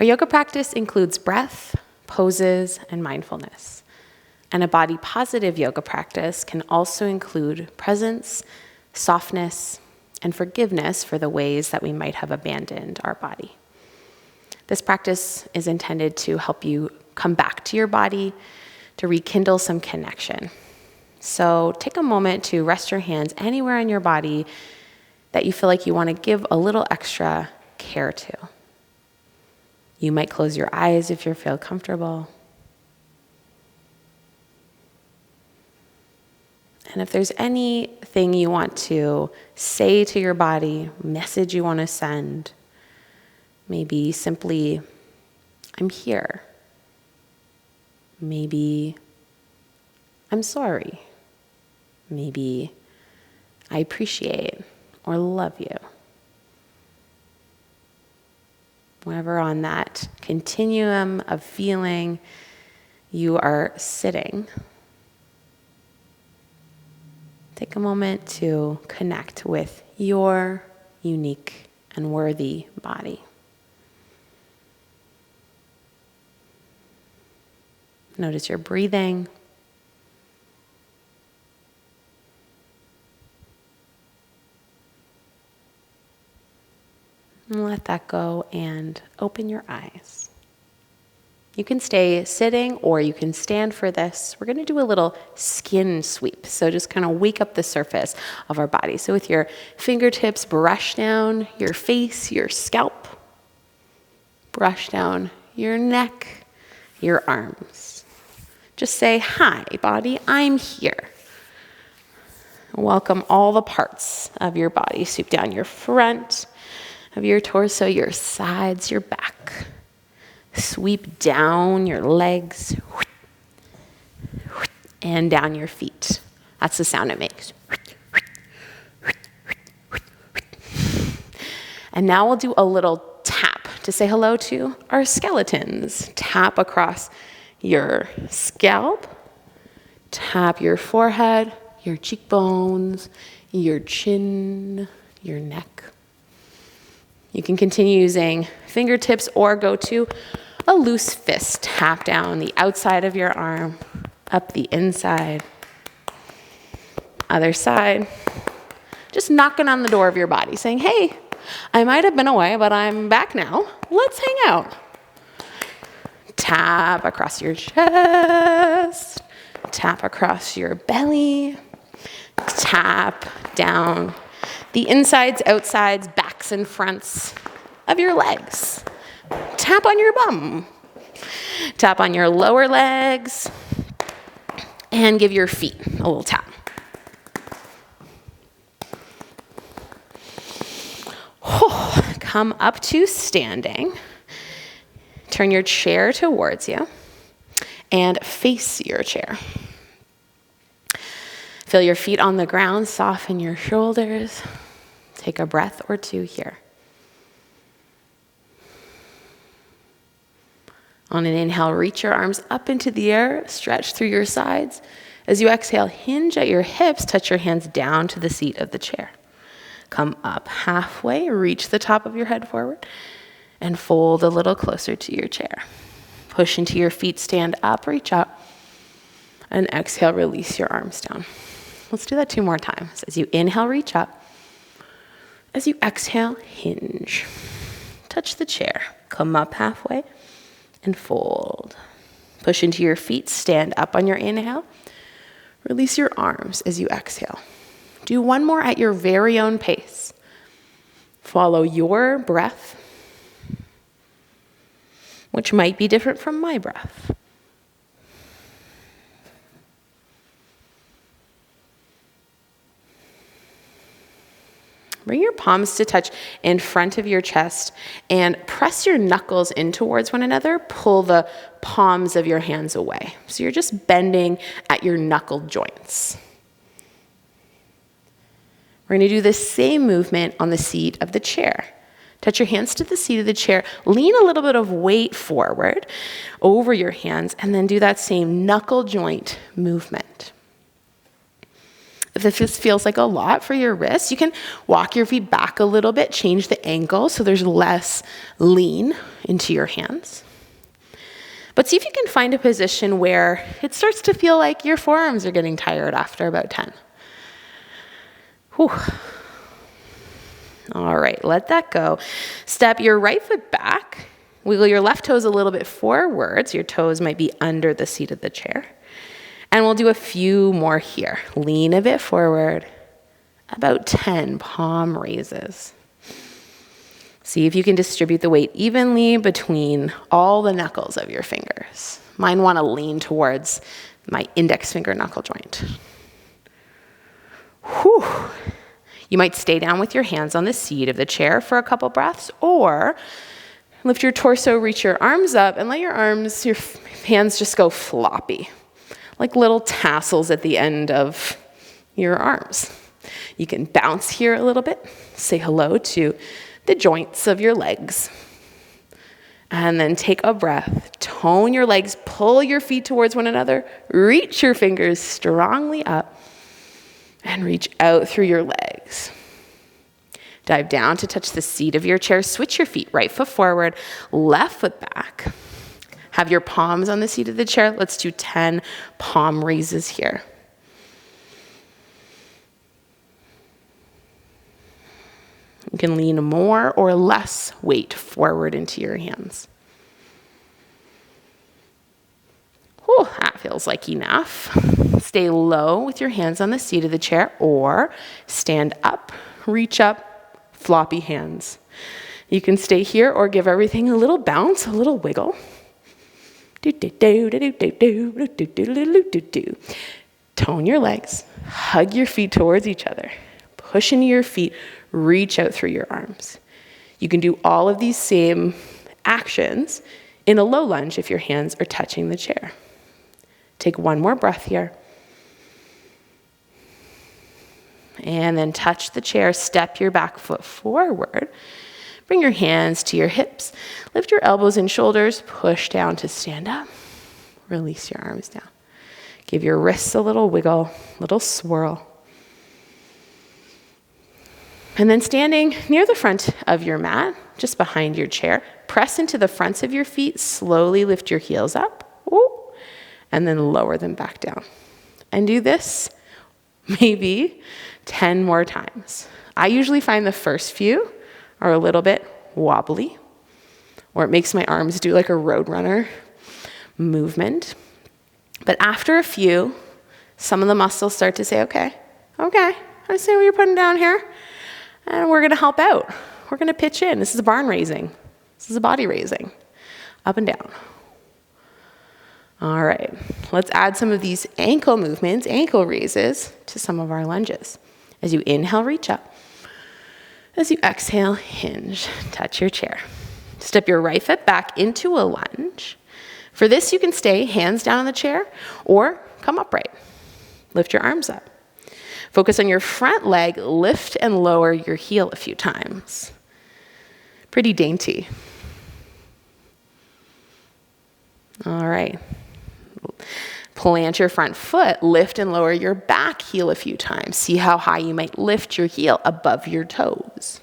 Our yoga practice includes breath, poses, and mindfulness. And a body-positive yoga practice can also include presence, softness, and forgiveness for the ways that we might have abandoned our body. This practice is intended to help you come back to your body, to rekindle some connection. So take a moment to rest your hands anywhere on your body that you feel like you want to give a little extra care to. You might close your eyes if you feel comfortable. And if there's anything you want to say to your body, message you want to send, maybe simply, I'm here. Maybe, I'm sorry. Maybe, I appreciate or love you. Wherever on that continuum of feeling you are sitting, take a moment to connect with your unique and worthy body. Notice your breathing. And let that go and open your eyes. You can stay sitting or you can stand for this. We're going to do a little skin sweep. So just kind of wake up the surface of our body. So with your fingertips, brush down your face, your scalp. Brush down your neck, your arms. Just say, hi, body, I'm here. Welcome all the parts of your body. Sweep down your front of your torso, your sides, your back. Sweep down your legs and down your feet. That's the sound it makes. And now we'll do a little tap to say hello to our skeletons. Tap across your scalp. Tap your forehead, your cheekbones, your chin, your neck. You can continue using fingertips or go to a loose fist. Tap down the outside of your arm, up the inside, other side. Just knocking on the door of your body, saying, hey, I might have been away, but I'm back now. Let's hang out. Tap across your chest. Tap across your belly. Tap down the insides, outsides, backs, and fronts of your legs. Tap on your bum. Tap on your lower legs. And give your feet a little tap. Come up to standing. Turn your chair towards you. And face your chair. Feel your feet on the ground, soften your shoulders. Take a breath or two here. On an inhale, reach your arms up into the air, stretch through your sides. As you exhale, hinge at your hips, touch your hands down to the seat of the chair. Come up halfway, reach the top of your head forward, and fold a little closer to your chair. Push into your feet, stand up, reach up, and exhale, release your arms down. Let's do that 2 more times. As you inhale, reach up. As you exhale, hinge. Touch the chair. Come up halfway and fold. Push into your feet, stand up on your inhale. Release your arms as you exhale. Do 1 more at your very own pace. Follow your breath, which might be different from my breath. Bring your palms to touch in front of your chest and press your knuckles in towards one another. Pull the palms of your hands away. So you're just bending at your knuckle joints. We're going to do the same movement on the seat of the chair. Touch your hands to the seat of the chair. Lean a little bit of weight forward over your hands and then do that same knuckle joint movement. If this feels like a lot for your wrists, you can walk your feet back a little bit, change the angle so there's less lean into your hands. But see if you can find a position where it starts to feel like your forearms are getting tired after about 10. Whew. All right, let that go. Step your right foot back. Wiggle your left toes a little bit forwards. Your toes might be under the seat of the chair. And we'll do a few more here. Lean a bit forward. About 10 palm raises. See if you can distribute the weight evenly between all the knuckles of your fingers. Mine want to lean towards my index finger knuckle joint. Whew. You might stay down with your hands on the seat of the chair for a couple breaths, or lift your torso, reach your arms up, and let your hands just go floppy, like little tassels at the end of your arms. You can bounce here a little bit, say hello to the joints of your legs, and then take a breath. Tone your legs, pull your feet towards one another, reach your fingers strongly up, and reach out through your legs. Dive down to touch the seat of your chair. Switch your feet, right foot forward, left foot back. Have your palms on the seat of the chair. Let's do 10 palm raises here. You can lean more or less weight forward into your hands. Whew, that feels like enough. Stay low with your hands on the seat of the chair, or stand up, reach up, floppy hands. You can stay here or give everything a little bounce, a little wiggle. Tone your legs, hug your feet towards each other, push into your feet, reach out through your arms. You can do all of these same actions in a low lunge if your hands are touching the chair. Take one more breath here. And then touch the chair, step your back foot forward. Bring your hands to your hips. Lift your elbows and shoulders, push down to stand up. Release your arms down. Give your wrists a little wiggle, little swirl. And then standing near the front of your mat, just behind your chair, press into the fronts of your feet, slowly lift your heels up, and then lower them back down. And do this maybe 10 more times. I usually find the first few are a little bit wobbly, or it makes my arms do like a roadrunner movement. But after a few, some of the muscles start to say, okay, I see what you're putting down here, and we're gonna help out. We're gonna pitch in. This is a barn raising. This is a body raising, up and down. All right, let's add some of these ankle movements, ankle raises, to some of our lunges. As you inhale, reach up. As you exhale, hinge, touch your chair. Step your right foot back into a lunge. For this, you can stay hands down on the chair or come upright. Lift your arms up. Focus on your front leg, lift and lower your heel a few times. Pretty dainty. All right. Plant your front foot, lift and lower your back heel a few times. See how high you might lift your heel above your toes.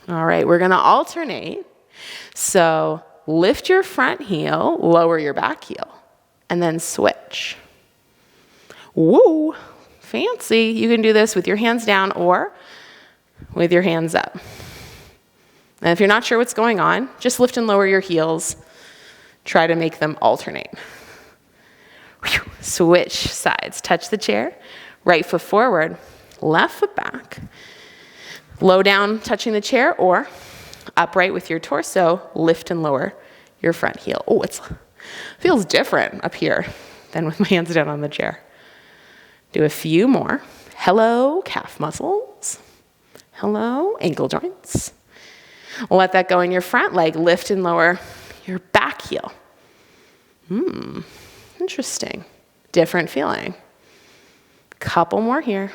All right, we're gonna alternate. So lift your front heel, lower your back heel, and then switch. Woo, fancy. You can do this with your hands down or with your hands up. And if you're not sure what's going on, just lift and lower your heels. Try to make them alternate. Switch sides. Touch the chair. Right foot forward, left foot back. Low down, touching the chair, or upright with your torso, lift and lower your front heel. Oh, it feels different up here than with my hands down on the chair. Do a few more. Hello, calf muscles. Hello, ankle joints. Let that go in your front leg. Lift and lower your back heel. Interesting. Different feeling. Couple more here.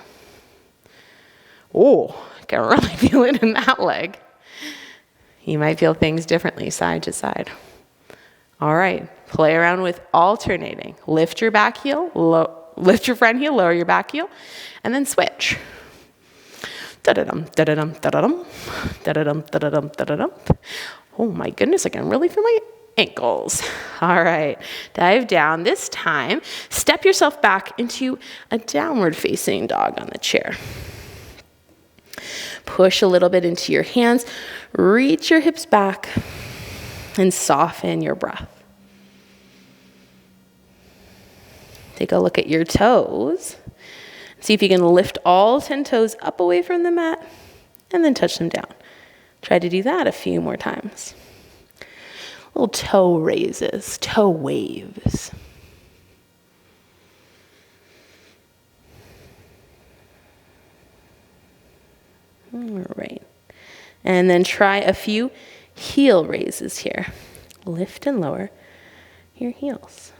Oh, I can really feel it in that leg. You might feel things differently side to side. All right, Play around with alternating. Lift your back heel, lift your front heel, lower your back heel, and then switch. Da-da-dum, da-da-dum, da-da-dum, da-da-dum, da-da-dum, da-da-dum. Oh my goodness, I can really feel my ankles. All right, dive down. This time, step yourself back into a downward facing dog on the chair. Push a little bit into your hands, reach your hips back, and soften your breath. Take a look at your toes. See if you can lift all 10 toes up away from the mat and then touch them down. Try to do that a few more times. Little toe raises, toe waves. All right. And then try a few heel raises here. Lift and lower your heels.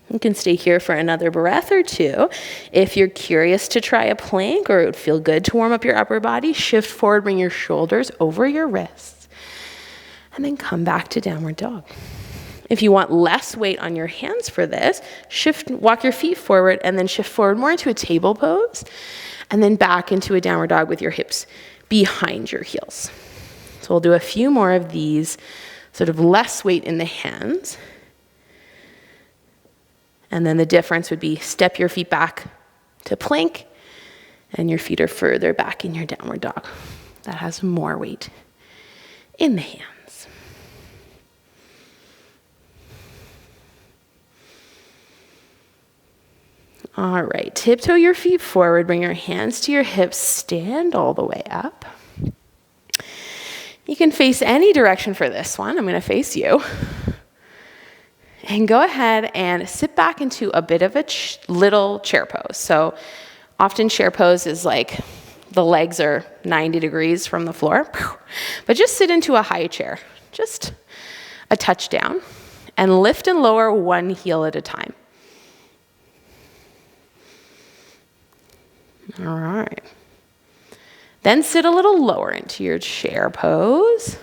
You can stay here for another breath or two. If you're curious to try a plank or it would feel good to warm up your upper body, shift forward, bring your shoulders over your wrists, and then come back to downward dog. If you want less weight on your hands for this, walk your feet forward and then shift forward more into a table pose, and then back into a downward dog with your hips behind your heels. So we'll do a few more of these, sort of less weight in the hands. And then the difference would be step your feet back to plank and your feet are further back in your downward dog. That has more weight in the hands. All right, tiptoe your feet forward, bring your hands to your hips, stand all the way up. You can face any direction for this one. I'm going to face you. And go ahead and sit back into a bit of a little chair pose. So often chair pose is like the legs are 90 degrees from the floor. But just sit into a high chair, just a touch down, and lift and lower one heel at a time. All right. Then sit a little lower into your chair pose.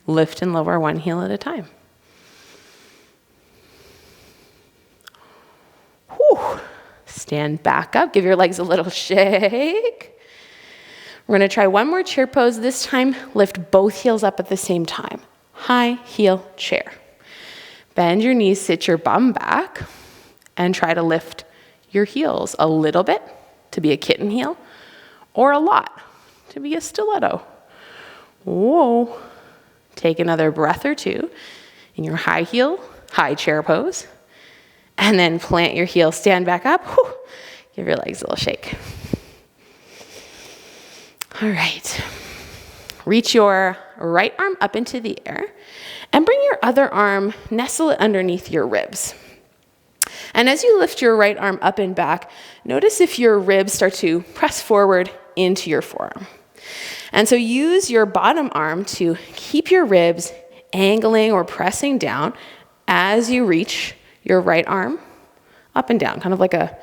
Lift and lower one heel at a time. Whew. Stand back up, give your legs a little shake. We're gonna try one more chair pose. This time, lift both heels up at the same time. High heel chair. Bend your knees, sit your bum back, and try to lift your heels a little bit to be a kitten heel, or a lot to be a stiletto. Whoa. Take another breath or two in your high chair pose. And then plant your heels, stand back up. Whew. Give your legs a little shake. All right. Reach your right arm up into the air and bring your other arm, nestle it underneath your ribs. And as you lift your right arm up and back, notice if your ribs start to press forward into your forearm. And so use your bottom arm to keep your ribs angling or pressing down as you reach your right arm up and down, kind of like a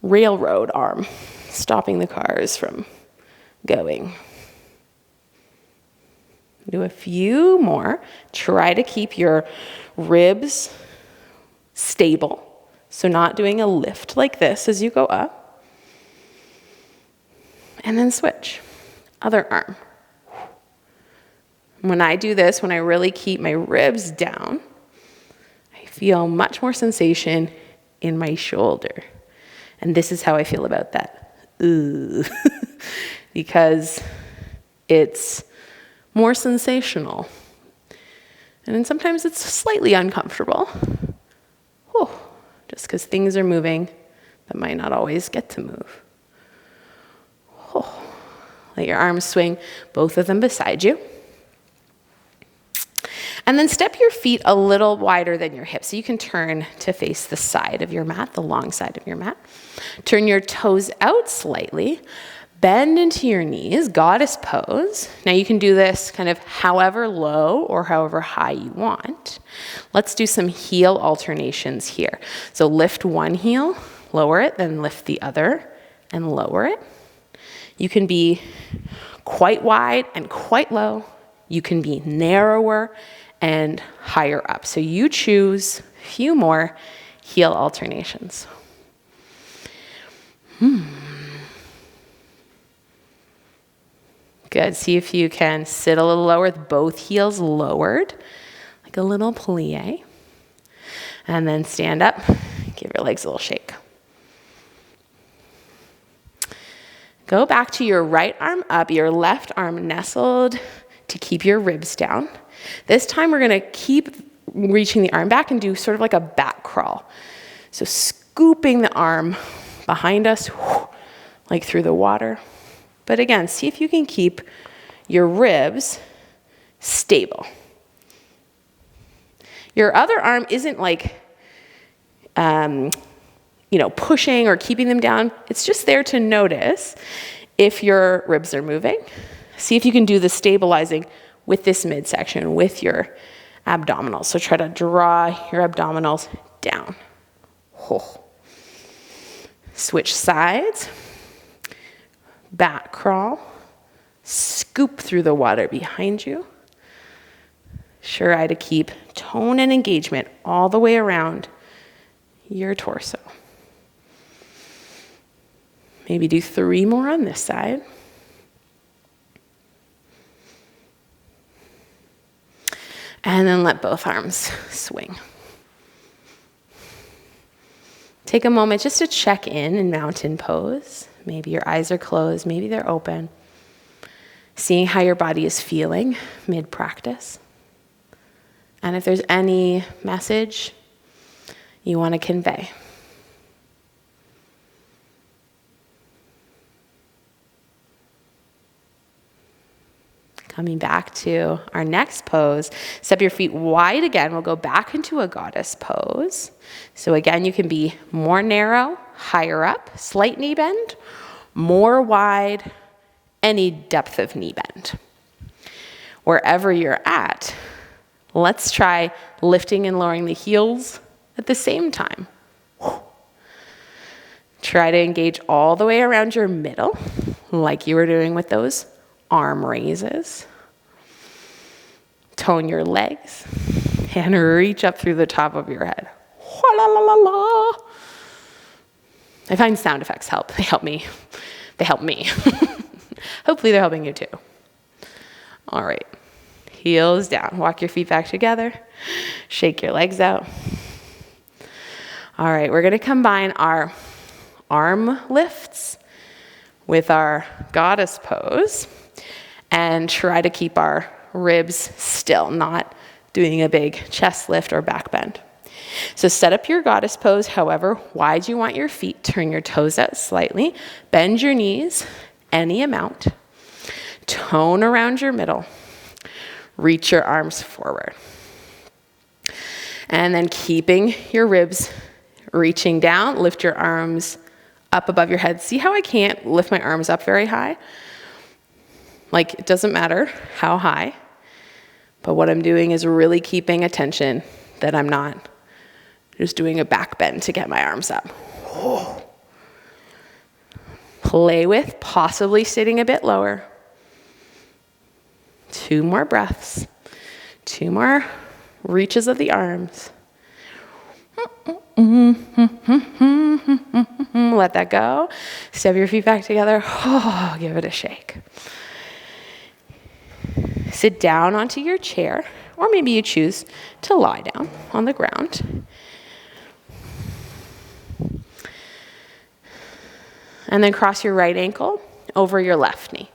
railroad arm, stopping the cars from going. Do a few more. Try to keep your ribs stable, so not doing a lift like this as you go up. And then switch. Other arm. When I do this, when I really keep my ribs down, feel much more sensation in my shoulder. And this is how I feel about that. Ooh. Because it's more sensational. And then sometimes it's slightly uncomfortable. Whew. Just because things are moving that might not always get to move. Whew. Let your arms swing, both of them beside you. And then step your feet a little wider than your hips. So you can turn to face the side of your mat, the long side of your mat. Turn your toes out slightly. Bend into your knees, goddess pose. Now you can do this kind of however low or however high you want. Let's do some heel alternations here. So lift one heel, lower it, then lift the other and lower it. You can be quite wide and quite low. You can be narrower and higher up. So you choose a few more heel alternations. Good. See if you can sit a little lower with both heels lowered, like a little plie. And then stand up, give your legs a little shake. Go back to your right arm up, your left arm nestled to keep your ribs down. This time we're gonna keep reaching the arm back and do sort of like a back crawl. So scooping the arm behind us, like through the water. But again, see if you can keep your ribs stable. Your other arm isn't like, pushing or keeping them down. It's just there to notice if your ribs are moving. See if you can do the stabilizing with this midsection, with your abdominals. So try to draw your abdominals down. Switch sides. Back crawl. Scoop through the water behind you. Sure eye to keep tone and engagement all the way around your torso. Maybe do 3 more on this side. And then let both arms swing. Take a moment just to check in mountain pose. Maybe your eyes are closed, maybe they're open. Seeing how your body is feeling mid-practice. And if there's any message you want to convey. Coming back to our next pose, step your feet wide again. We'll go back into a goddess pose. So again, you can be more narrow, higher up, slight knee bend, more wide, any depth of knee bend. Wherever you're at, let's try lifting and lowering the heels at the same time. Try to engage all the way around your middle, like you were doing with those arm raises. Tone your legs and reach up through the top of your head. La, la, la, la. I find sound effects help. They help me. Hopefully they're helping you too. All right. Heels down. Walk your feet back together. Shake your legs out. All right. We're going to combine our arm lifts with our goddess pose and try to keep our ribs still, not doing a big chest lift or back bend. So set up your goddess pose however wide you want your feet. Turn your toes out slightly. Bend your knees any amount. Tone around your middle. Reach your arms forward. And then keeping your ribs reaching down, lift your arms up above your head. See how I can't lift my arms up very high? Like, it doesn't matter how high, but what I'm doing is really keeping attention that I'm not just doing a back bend to get my arms up. Play with possibly sitting a bit lower. 2 more breaths. 2 more reaches of the arms. Let that go. Step your feet back together. Give it a shake. Sit down onto your chair, or maybe you choose to lie down on the ground. And then cross your right ankle over your left knee.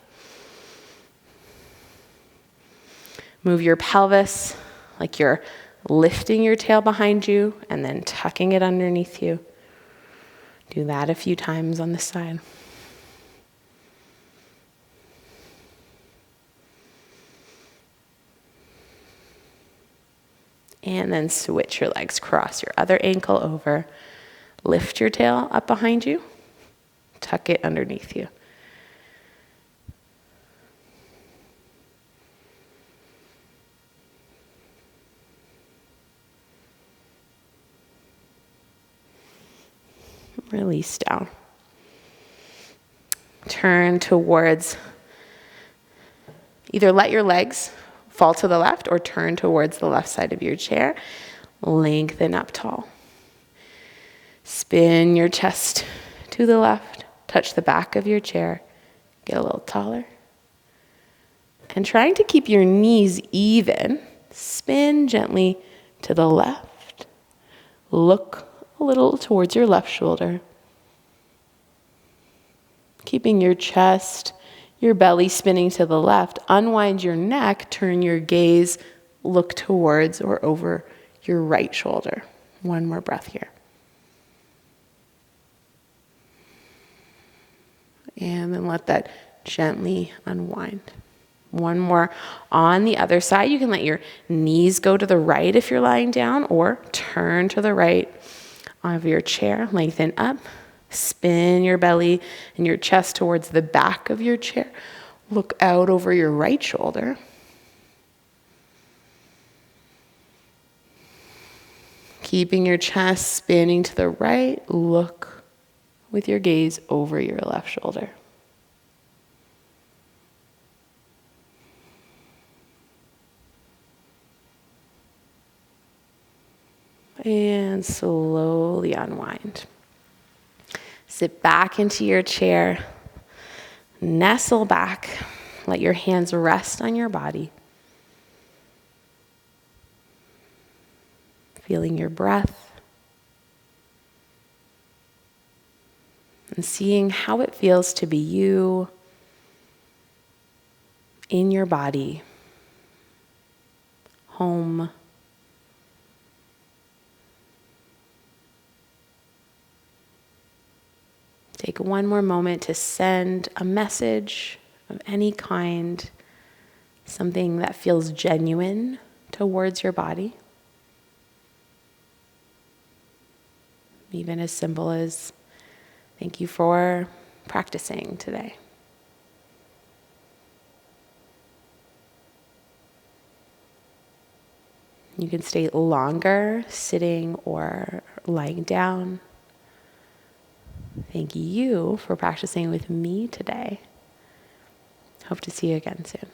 Move your pelvis like you're lifting your tail behind you and then tucking it underneath you. Do that a few times on this side. And then switch your legs. Cross your other ankle over. Lift your tail up behind you. Tuck it underneath you. Release down. Turn towards, either let your legs fall to the left or turn towards the left side of your chair. Lengthen up tall. Spin your chest to the left. Touch the back of your chair. Get a little taller. And trying to keep your knees even, spin gently to the left. Look a little towards your left shoulder. Keeping your chest, your belly spinning to the left. Unwind your neck, turn your gaze, look towards or over your right shoulder. One more breath here. And then let that gently unwind. One more on the other side. You can let your knees go to the right if you're lying down, or turn to the right of your chair. Lengthen up. Spin your belly and your chest towards the back of your chair. Look out over your right shoulder. Keeping your chest spinning to the right, look with your gaze over your left shoulder. And slowly unwind. Sit back into your chair. Nestle back. Let your hands rest on your body. Feeling your breath. And seeing how it feels to be you in your body. Home. Take one more moment to send a message of any kind, something that feels genuine towards your body. Even as simple as, thank you for practicing today. You can stay longer sitting or lying down. Thank you for practicing with me today. Hope to see you again soon.